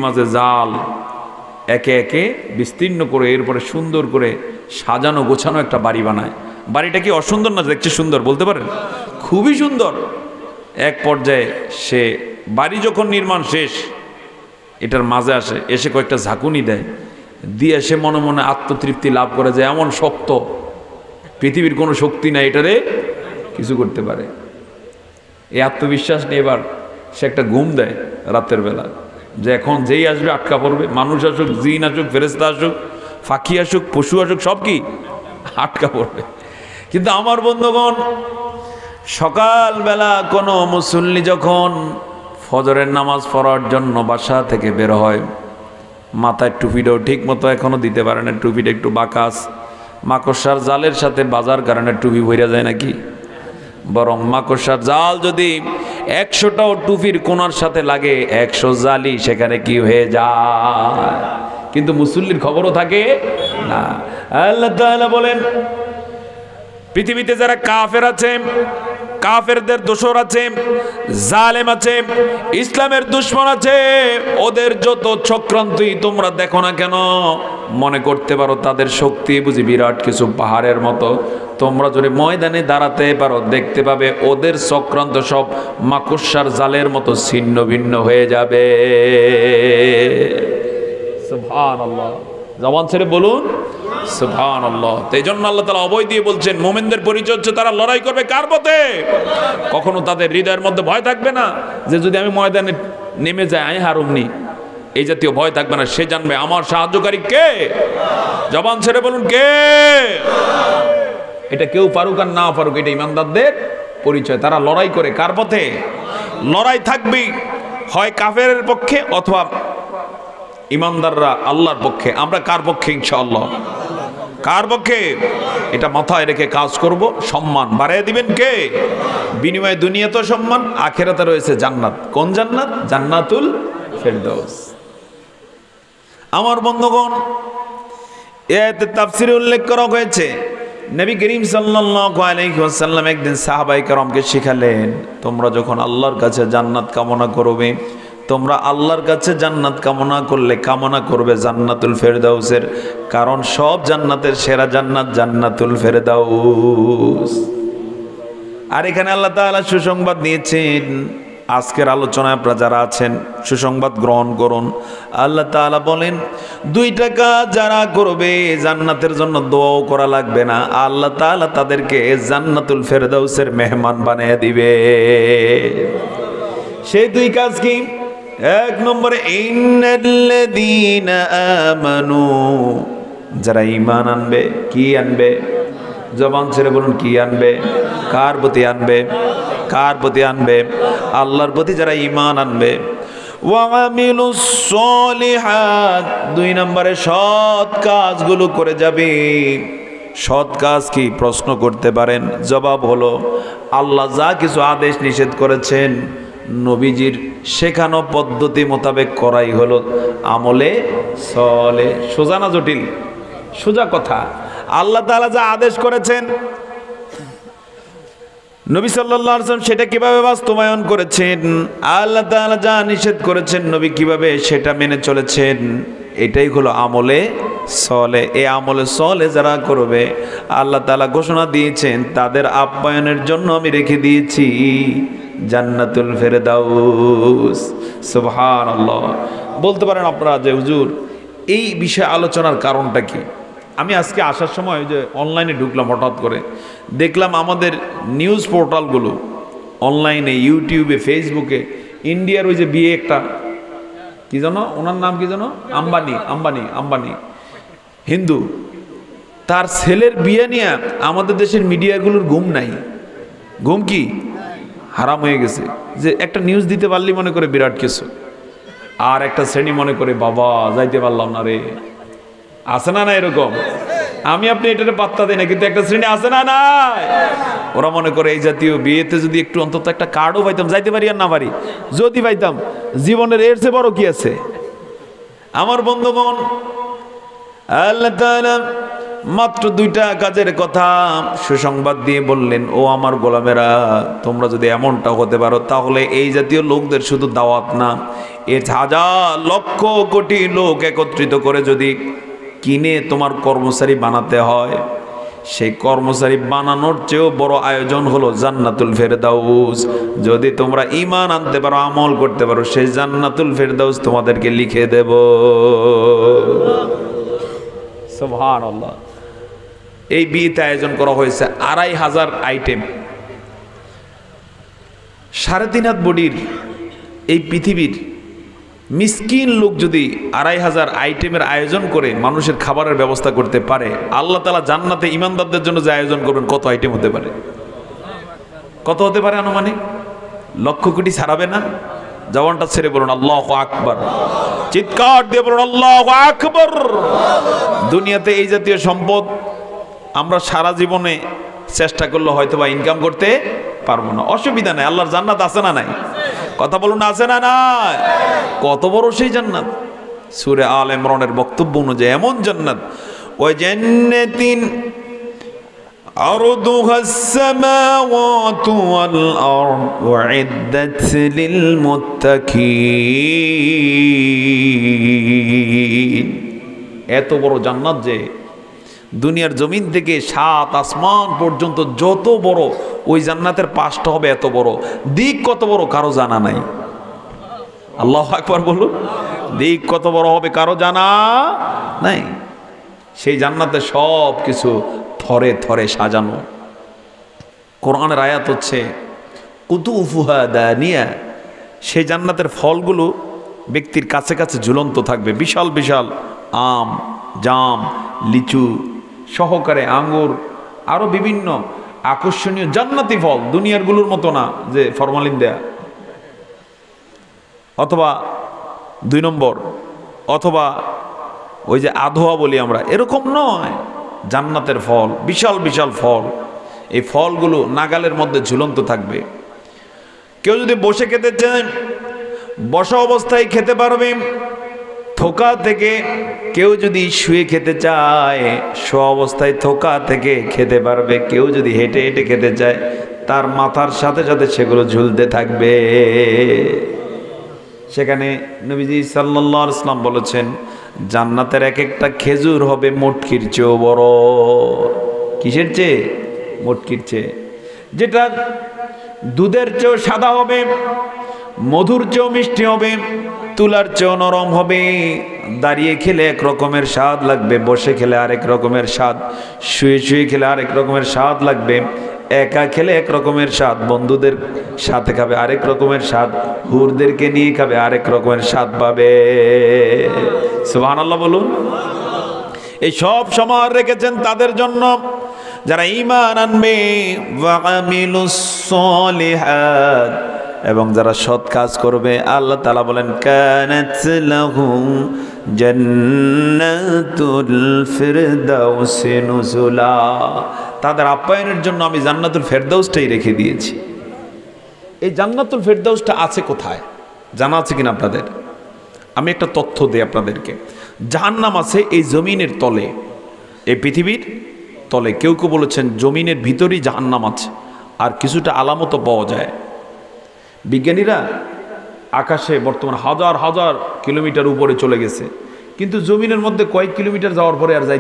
মাঝে জাল একে একে বিস্তীর্ণ করে এরপরে সুন্দর করে সাজানো গোছানো একটা বাড়ি বানায়। বাড়িটা কি অসুন্দর না দেখতে সুন্দর বলতে পারেন? খুবই সুন্দর। এক পর্যায়ে সে বাড়ি যখন নির্মাণ শেষ এটার মাঝে আসে, এসে কয়েকটা ঝাঁকুনি দেয়, দিয়ে সে মনে মনে আত্মতৃপ্তি লাভ করে যে এমন শক্ত, পৃথিবীর কোনো শক্তি নাই এটারে কিছু করতে পারে। এই আত্মবিশ্বাস নিয়ে এবার সে একটা ঘুম দেয় রাতের বেলা, যে এখন যেই আসবে আটকা পড়বে, মানুষ আসুক, জিন আসুক, ফেরেশতা আসুক, পাখি আসুক, পশু আসুক, সব কি আটকা পড়বে। কিন্তু আমার বন্ধুগণ, সকালবেলা কোনো মুসল্লি যখন ফজরের নামাজ পড়ার জন্য বাসা থেকে বের হয়, মাথায় টুপিটাও ঠিক মতো এখনো দিতে পারে না, টুপিটা একটু বাঁকাস, মাকড়সার জালের সাথে বাজার কারণে টুপি ভইরা যায় নাকি, বরং মাকড়সার জাল যদি 100টাও টুপির কোনার সাথে লাগে 100 জালই সেখানে কি হয়ে যায়, কিন্তু মুসল্লির খবরও থাকে না। আল্লাহ তাআলা বলেন, পৃথিবীতে যারা কাফের আছে, কাফেরদের দোসর আছে, জালেম আছে, ইসলামের দুশমন আছে, ওদের যত চক্রান্তই তোমরা দেখো না কেন, মনে করতে পারো তাদের শক্তি বুঝি বিরাট কিছু পাহাড়ের মতো। তোমরা যদি ময়দানে দাঁড়াতে পারো দেখতে পাবে ওদের চক্রান্ত সব মাকড়সার জালের মতো ছিন্ন ভিন্ন হয়ে যাবে। সুবহানাল্লাহ, জবান ছেড়ে বলুন সুবহানাল্লাহ। তাই জন্য আল্লাহ তাআলা অভয় দিয়ে বলছেন, মুমিনদের পরিচয় হচ্ছে তারা লড়াই করবে কার পথে? কখনো তাদের হৃদয়ের মধ্যে ভয় থাকবে না যে যদি আমি ময়দানে নেমে যাই আমি হারুমনি, এই জাতীয় ভয় থাকবে না। সে জানবে আমার সাহায্যকারী কে। জবান ছেড়ে বলুন কে। এটা কেউ পারুক আর না পারুক, এটা ইমানদারদের পরিচয়। তারা লড়াই করে কার পথে? লড়াই থাকবে হয় কাফেরের পক্ষে অথবা ইমানদাররা আল্লাহর পক্ষে। আমরা কার পক্ষে? ইনশাআল্লাহ কার পক্ষে? এটা মাথায় রেখে কাজ করব। সম্মান বাড়িয়ে দিবেন কে? বিনিময়ে দুনিয়াতে সম্মান, আখিরাতে রয়েছে জান্নাত। কোন জান্নাত? জান্নাতুল ফেরদাউস। আমার বন্ধুগণ, এতে তাফসিরে উল্লেখ করা হয়েছে নবী করিম সাল্লাল্লাহু আলাইহি ওয়াসাল্লাম একদিন সাহাবায়ে কেরামকে শিখালেন, তোমরা যখন আল্লাহর কাছে জান্নাত কামনা করবে, তোমরা আল্লাহর কাছে জান্নাত কামনা করলে কামনা করবে জান্নাতুল ফেরদাউসের, কারণ সব জান্নাতের সেরা জান্নাত জান্নাতুল ফেরদাউস। আর এখানে আল্লাহ তাআলা সুসংবাদ দিয়েছেন। আজকের আলোচনায় আপনারা যারা আছেন সুসংবাদ গ্রহণ করুন। আল্লাহ তাআলা বলেন, 2 টাকা যারা করবে জান্নাতের জন্য দোয়াও করা লাগবে না, আল্লাহ তাআলা তাদেরকে জান্নাতুল ফেরদাউসের মেহমান বানিয়ে দিবে। সেই 2 কাজ কি? 1 নম্বরে ইন্নাল্লাযীনা আমানু, যারা ঈমান আনবে। কি আনবে? জবান ছেড়ে বলুন কি আনবে? কার প্রতি আনবে? কার প্রতি আনবে? আল্লাহর প্রতি যারা ঈমান আনবে। ওয়া আমিলুস সলিহাত, 2 নম্বরে সৎ কাজগুলো করে যাবে। সৎ কাজ কি প্রশ্ন করতে পারেন? জবাব হলো আল্লাহ যা কিছু আদেশ নিষেধ করেছেন নবীজির শেখানো পদ্ধতি মোতাবেক করাই হলো আমলে সলে। সোজা না জটিল? সোজা কথা। আল্লাহ তাআলা যা আদেশ করেছেন নবী সাল্লাল্লাহু আলাইহি ওয়াসাল্লাম সেটা কিভাবে বাস্তবায়ন করেছেন, আল্লাহ তাআলা যা নিষেধ করেছেন নবী কিভাবে সেটা মেনে চলেছেন, এটাই হলো আমলে সলে। এই আমলে সলে যারা করবে আল্লাহ তাআলা ঘোষণা দিয়েছেন তাদের আপ্যায়নের জন্য আমি রেখে দিয়েছি জান্নাতুল ফেরদাউস। সুবহানাল্লাহ। বলতে পারেন আপনারা যে হুজুর এই বিষয়ে আলোচনার কারণটা কি? আমি আজকে আসার সময় ওই যে অনলাইনে ঢুকলাম, হঠাৎ করে দেখলাম আমাদের নিউজ পোর্টালগুলো অনলাইনে, ইউটিউবে, ফেসবুকে ইন্ডিয়ার ওই যে বিয়ে একটা কি জানো, ওনার নাম কি জানো, আম্বানি, আম্বানি, আম্বানি, হিন্দু, তার ছেলের বিয়ে নিয়ে আমাদের দেশের মিডিয়াগুলোর ঘুম নাই। ঘুম কি হারাম হয়ে গেছে। যে একটা নিউজ দিতে পারলি মনে করে বিরাট কিছু, আর একটা শ্রেণী মনে করে বাবা যাইতে পারলাম না রে। আছে না না এরকম? আমি আপনি এটাতে পাত্তা দেই না, কিন্তু একটা শ্রেণী আছে না নাই? ওরা মনে করে এই জাতীয় বিয়েতে যদি একটু অন্তত একটা কার্ডও পাইতাম, যাইতে পারি আর না পারি, যদি পাইতাম জীবনের এর চেয়ে বড় কি আছে? আমার বন্ধুগণ, আল্লাহ তাআলা মাত্র 2টা কাজের কথা সুসংবাদ দিয়ে বললেন, ও আমার গোলামেরা, তোমরা যদি এমনটা হতে পারো তাহলে এই জাতীয় লোকদের শুধু দাওয়াত না, এর হাজার লক্ষ কোটি লোক একত্রিত করে যদি কিনে তোমার কর্মচারী বানাতে হয়, সেই কর্মচারী বানানোর চেয়েও বড় আয়োজন হলো জান্নাতুল ফেরদাউস। যদি তোমরা ঈমান আনতে পারো, আমল করতে পারো, সেই জান্নাতুল ফেরদাউস তোমাদেরকে লিখে দেব। সুবহানাল্লাহ। এই বিয়েতে আয়োজন করা হয়েছে 2500 আইটেম। 3.5 হাত বডির এই পৃথিবীর মিসকিন লোক যদি 2500 আইটেমের আয়োজন করে মানুষের খাবারের ব্যবস্থা করতে পারে, আল্লাহ তাআলা জান্নাতে ঈমানদারদের জন্য যে আয়োজন করবেন কত আইটেম হতে পারে? কত হতে পারে আনুমানিক? লক্ষ কোটি ছাড়াবে না? জবানটা ছেড়ে বলুন আল্লাহু আকবার, চিৎকার দিয়ে বলুন আল্লাহু আকবার। দুনিয়াতে এই জাতীয় সম্পদ আমরা সারা জীবনে চেষ্টা করলে হয়তো বা ইনকাম করতে পারবো না, অসুবিধা নাই। আল্লাহর জান্নাত আছে না নাই? কথা বলুন, আছে না নাই? কত বড় সেই জান্নাত! সূরা আল ইমরানের বক্তব্য অনুযায়ী এমন জান্নাত, ওই জান্নাতিন আরদুহাস সামাওয়াতু ওয়াল আরদ উইদ্দাত লিল মুত্তাকিন। এত বড় জান্নাত যে দুনিয়ার জমিন থেকে 7 আসমান পর্যন্ত যত বড়, ওই জান্নাতের পাশটা হবে এত বড়। দিক কত বড় কারো জানা নাই। আল্লাহু আকবার বলুন। দিক কত বড় হবে কারো জানা নাই। সেই জান্নাতে সব কিছু থরে থরে সাজানো। কোরআনের আয়াত হচ্ছে কুতুফুহা দানিয়া। সেই জান্নাতের ফলগুলো ব্যক্তির কাছে কাছে ঝুলন্ত থাকবে। বিশাল বিশাল আম, জাম, লিচু সহকারে আঙ্গুর, আরো বিভিন্ন আকর্ষণীয় জান্নাতি ফল, দুনিয়ারগুলোর মতো না যে ফরমালিন দেয়া, অথবা 2 নম্বর, অথবা ওই যে আধোয়া বলি আমরা, এরকম নয়। জান্নাতের ফল, বিশাল বিশাল ফল। এই ফলগুলো নাগালের মধ্যে ঝুলন্ত থাকবে। কেউ যদি বসে খেতে চান, বসা অবস্থায় খেতে পারবে থোকা থেকে। কেউ যদি শুয়ে খেতে চায়, শোয়া অবস্থায় থোকা থেকে খেতে পারবে। কেউ যদি হেঁটে হেঁটে খেতে চায়, তার মাথার সাথে সাথে সেগুলো ঝুলতে থাকবে। সেখানে নবীজি সাল্লাল্লাহু আলাইহি ওয়াসাল্লাম বলেছেন, জান্নাতের এক একটা খেজুর হবে মটকির চেয়েও বড়। কিসের চেয়ে? মটকির চেয়ে। যেটা দুধের চেয়েও সাদা হবে, মধুর চেয়েও মিষ্টি হবে, তুলার চেয়েও নরম হবে। দাঁড়িয়ে খেলে এক রকমের স্বাদ লাগবে, বসে খেলে আরেক রকমের স্বাদ, শুয়ে শুয়ে খেলে আরেক রকমের স্বাদ লাগবে, একা খেলে এক রকমের স্বাদ, বন্ধুদের সাথে খাবে আরেক রকমের স্বাদ, হুরদেরকে নিয়ে খাবে আরেক রকমের স্বাদ পাবে। সুবহানাল্লাহ বলুন। এই সব সমাহার রেখেছেন তাদের জন্য যারা ঈমান আনবে, ওয়া আমিলুস সলিহাত, এবং যারা সৎ কাজ করবে। আল্লাহ তাআলা বলেন, কানাত লাহুম জান্নাতুল ফিরদাউসি নুজুলা। তাদের আপ্যায়নের জন্য আমি জান্নাতুল ফেরদাউসটাই রেখে দিয়েছি। এই জান্নাতুল ফেরদাউসটা আছে কোথায় জানা আছে কিনা আপনাদের? আমি একটা তথ্য দিই আপনাদেরকে। জাহান্নাম আছে এই জমিনের তলে, এই পৃথিবীর তলে। কেউ কেউ বলেছেন জমিনের ভিতরেই জাহান্নাম আছে, আর কিছুটা আলামতও পাওয়া যায়। বিজ্ঞানীরা আকাশে বর্তমান হাজার হাজার কিলোমিটার উপরে চলে গেছে, কিন্তু জমিনের মধ্যে কয়েক কিলোমিটার যাওয়ার পরে আর যাই